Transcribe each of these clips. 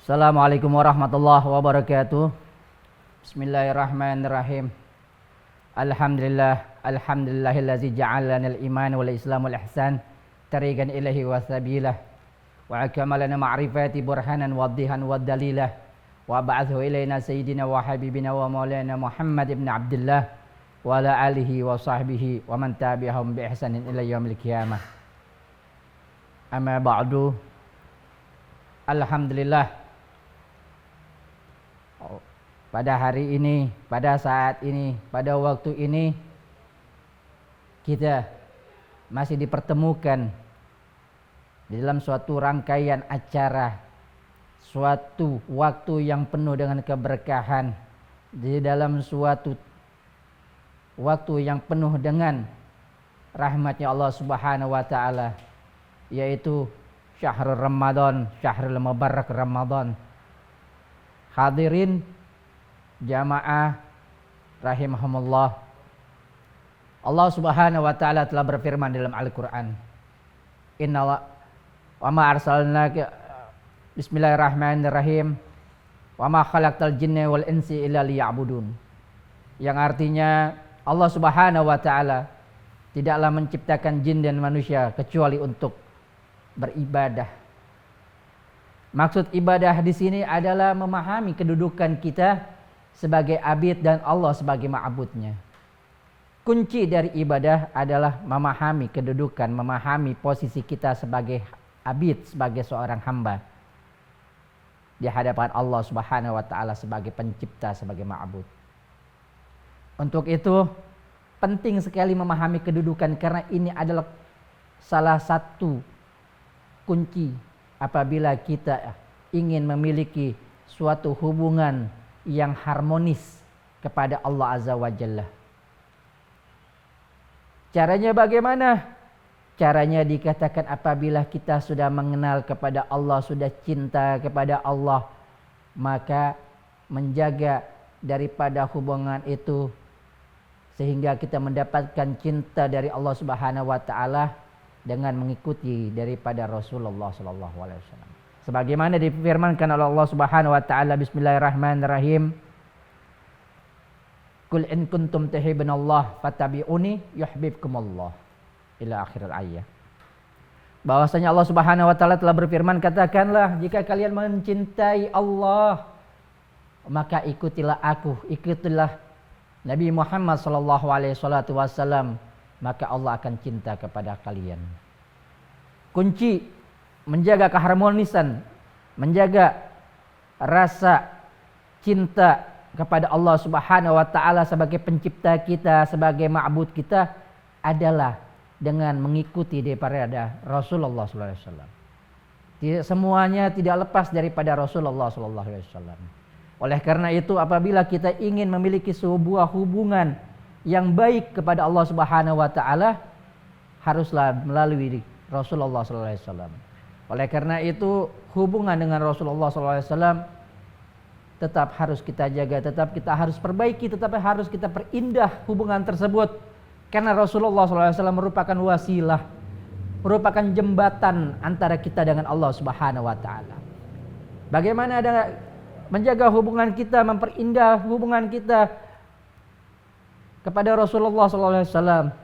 Assalamualaikum warahmatullahi wabarakatuh. Bismillahirrahmanirrahim. Alhamdulillahillazi ja'alana al-iman wal islam wal ihsan tariqan ilahi wa sabilah wa akamalana ma'rifati burhanan waddihan wa dalilah wa ba'athu ilaina sayyidina wa habibina wa maulana Muhammad ibn Abdullah wa ala alihi wa sahbihi wa man tabi'ahum bi ihsanin ila yaumil qiyamah. Amma ba'du. Alhamdulillah, pada hari ini, pada saat ini, pada waktu ini kita masih dipertemukan di dalam suatu rangkaian acara, suatu waktu yang penuh dengan keberkahan, di dalam suatu waktu yang penuh dengan rahmatnya Allah Subhanahu wa taala, yaitu Syahrul Ramadan, Syahrul Mubarak Ramadan. Hadirin jamaah rahimahumullah, Allah Subhanahu wa taala telah berfirman dalam Al-Qur'an, Inna wa ma arsalnaka bismillahirrahmanirrahim wa ma khalaqtal jinna wal insi illa liya'budun. Yang artinya Allah Subhanahu wa taala tidaklah menciptakan jin dan manusia kecuali untuk beribadah. Maksud ibadah di sini adalah memahami kedudukan kita sebagai abid dan Allah sebagai ma'budnya. Kunci dari ibadah adalah memahami kedudukan, memahami posisi kita sebagai abid, sebagai seorang hamba di hadapan Allah Subhanahu wa taala sebagai pencipta, sebagai ma'bud. Untuk itu penting sekali memahami kedudukan, karena ini adalah salah satu kunci apabila kita ingin memiliki suatu hubungan yang harmonis kepada Allah Azza wa Jalla. Caranya bagaimana? Caranya dikatakan apabila kita sudah mengenal kepada Allah, sudah cinta kepada Allah, maka menjaga daripada hubungan itu sehingga kita mendapatkan cinta dari Allah Subhanahu wa taala dengan mengikuti daripada Rasulullah sallallahu alaihi wasallam. Sebagaimana difirmankan oleh Allah Subhanahu wa taala, bismillahirrahmanirrahim, Qul in kuntum tuhibbunallah fattabi'uni yuhibbukumullah, ila akhir ayat. Bahwasanya Allah Subhanahu wa taala telah berfirman, katakanlah jika kalian mencintai Allah, maka ikutilah aku, ikutilah Nabi Muhammad sallallahu alaihi wasallam, maka Allah akan cinta kepada kalian. Kunci menjaga keharmonisan, menjaga rasa cinta kepada Allah Subhanahu wa taala sebagai pencipta kita, sebagai ma'bud kita, adalah dengan mengikuti daripada Rasulullah sallallahu alaihi wasallam. Semuanya tidak lepas daripada Rasulullah sallallahu alaihi wasallam. Oleh karena itu, apabila kita ingin memiliki sebuah hubungan yang baik kepada Allah Subhanahu wa taala, haruslah melalui Rasulullah sallallahu alaihi wasallam. Oleh karena itu, hubungan dengan Rasulullah sallallahu alaihi wasallam tetap harus kita jaga, tetap kita harus perbaiki, tetap harus kita perindah hubungan tersebut. Karena Rasulullah sallallahu alaihi wasallam merupakan wasilah, merupakan jembatan antara kita dengan Allah Subhanahu wa taala. Bagaimana ada menjaga hubungan kita, memperindah hubungan kita kepada Rasulullah sallallahu alaihi wasallam?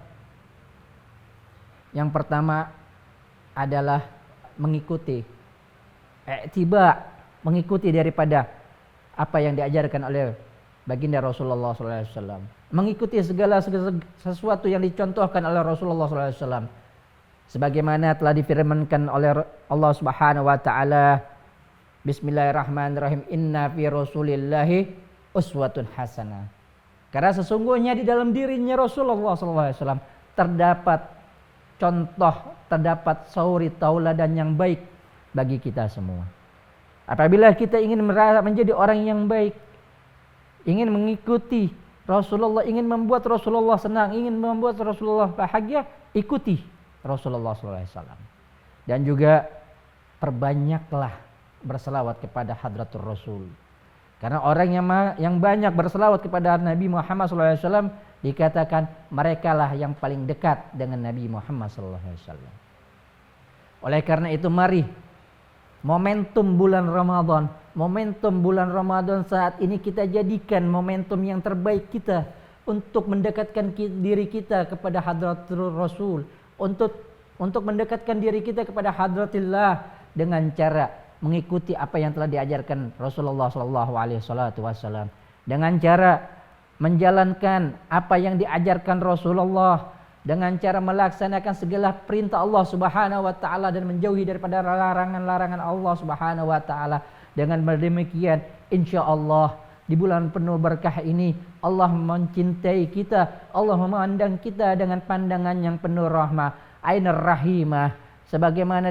Yang pertama adalah mengikuti mengikuti daripada apa yang diajarkan oleh baginda Rasulullah sallallahu alaihi wasallam, mengikuti segala sesuatu yang dicontohkan oleh Rasulullah sallallahu alaihi wasallam, sebagaimana telah difirmankan oleh Allah Subhanahu wa taala, bismillahirrahmanirrahim, inna fi rasulillahi uswatun hasanah. Karena sesungguhnya di dalam dirinya Rasulullah sallallahu alaihi wasallam terdapat contoh, terdapat suri tauladan yang baik bagi kita semua. Apabila kita ingin menjadi orang yang baik, ingin mengikuti Rasulullah, ingin membuat Rasulullah senang, ingin membuat Rasulullah bahagia, ikuti Rasulullah sallallahu alaihi wasallam. Dan juga perbanyaklah berselawat kepada hadratur Rasul. Karena orang yang banyak berselawat kepada Nabi Muhammad sallallahu alaihi wasallam, dikatakan merekalah yang paling dekat dengan Nabi Muhammad sallallahu alaihi wasallam. Oleh karena itu, mari Momentum bulan Ramadan. Momentum bulan Ramadan saat ini kita jadikan momentum yang terbaik kita untuk mendekatkan diri kita kepada hadratul Rasul, untuk mendekatkan diri kita kepada hadratillah dengan cara mengikuti apa yang telah diajarkan Rasulullah sallallahu alaihi wasallam, dengan cara menjalankan apa yang diajarkan Rasulullah, dengan cara melaksanakan segala perintah Allah Subhanahu wa taala dan menjauhi daripada larangan-larangan Allah Subhanahu wa taala. Dengan demikian insyaallah di bulan penuh berkah ini Allah mencintai kita, Allah memandang kita dengan pandangan yang penuh rahmah, ainur rahimah, sebagaimana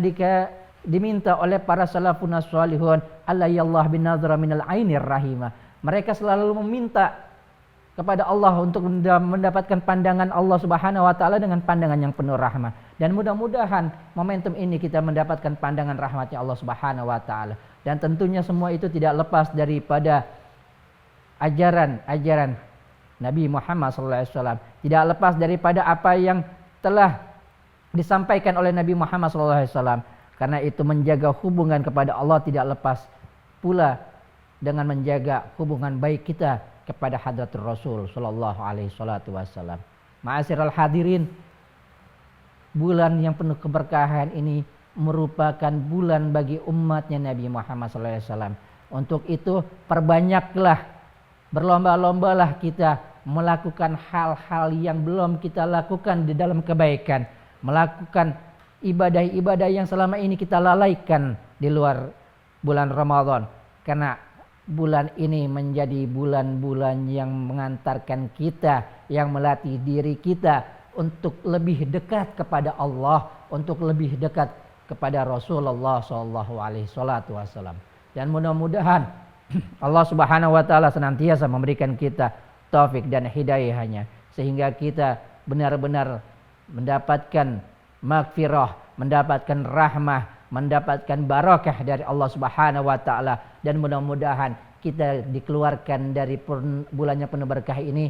diminta oleh para salafun salihun, alayallah bin nazra minal ainir rahimah. Mereka selalu meminta kepada Allah untuk mendapatkan pandangan Allah Subhanahu wa taala dengan pandangan yang penuh rahmat. Dan mudah-mudahan momentum ini kita mendapatkan pandangan rahmatnya Allah Subhanahu wa taala. Dan tentunya semua itu tidak lepas daripada ajaran Nabi Muhammad SAW. Tidak lepas daripada apa yang telah disampaikan oleh Nabi Muhammad SAW. Karena itu menjaga hubungan kepada Allah tidak lepas pula dengan menjaga hubungan baik kita kepada hadratul Rasul sallallahu alaihi wasallam. Ma'asyiral hadirin, bulan yang penuh keberkahan ini merupakan bulan bagi umatnya Nabi Muhammad sallallahu alaihi wasallam. Untuk itu perbanyaklah, berlomba-lombalah kita melakukan hal-hal yang belum kita lakukan di dalam kebaikan, melakukan ibadah-ibadah yang selama ini kita lalaikan di luar bulan Ramadan. Karena bulan ini menjadi bulan-bulan yang mengantarkan kita, yang melatih diri kita untuk lebih dekat kepada Allah, untuk lebih dekat kepada Rasulullah SAW. Dan mudah-mudahan Allah Subhanahu wa taala senantiasa memberikan kita taufik dan hidayahnya sehingga kita benar-benar mendapatkan maghfirah, mendapatkan rahmah, mendapatkan barakah dari Allah Subhanahu wa taala, dan mudah-mudahan kita dikeluarkan dari bulannya penuh berkah ini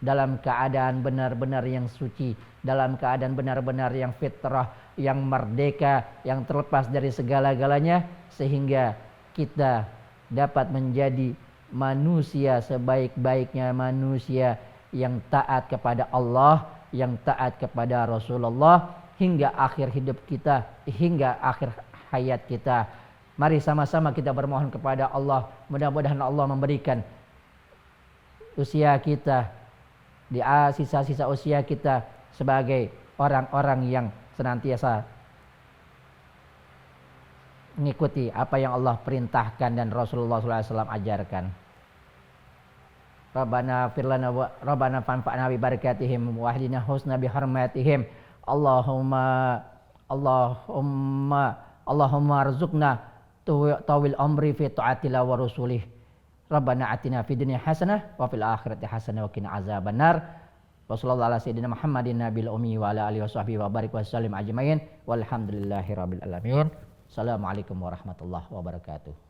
dalam keadaan benar-benar yang suci, dalam keadaan benar-benar yang fitrah, yang merdeka, yang terlepas dari segala-galanya, sehingga kita dapat menjadi manusia sebaik-baiknya manusia yang taat kepada Allah, yang taat kepada Rasulullah hingga akhir hidup kita, hingga akhir hayat kita. Mari sama-sama kita bermohon kepada Allah, mudah-mudahan Allah memberikan usia kita, di sisa-sisa usia kita sebagai orang-orang yang senantiasa mengikuti apa yang Allah perintahkan dan Rasulullah SAW ajarkan. Rabbana firlana wa Rabbana fanfa'na bi barakatihim wa ahdina husna bi hurmatihim. Allahumma arzuqna tawil amri fi ta'atillah wa rasulih. Rabbana atina fid dunya hasanah wa fil akhirati hasanah wa qina azabannar. Wa sallallahu ala sayyidina Muhammadin nabil ummi wa ala alihi washabbihi wa barik wa sallim ajmain. Walhamdulillahirabbil alamin. Assalamualaikum warahmatullahi wabarakatuh.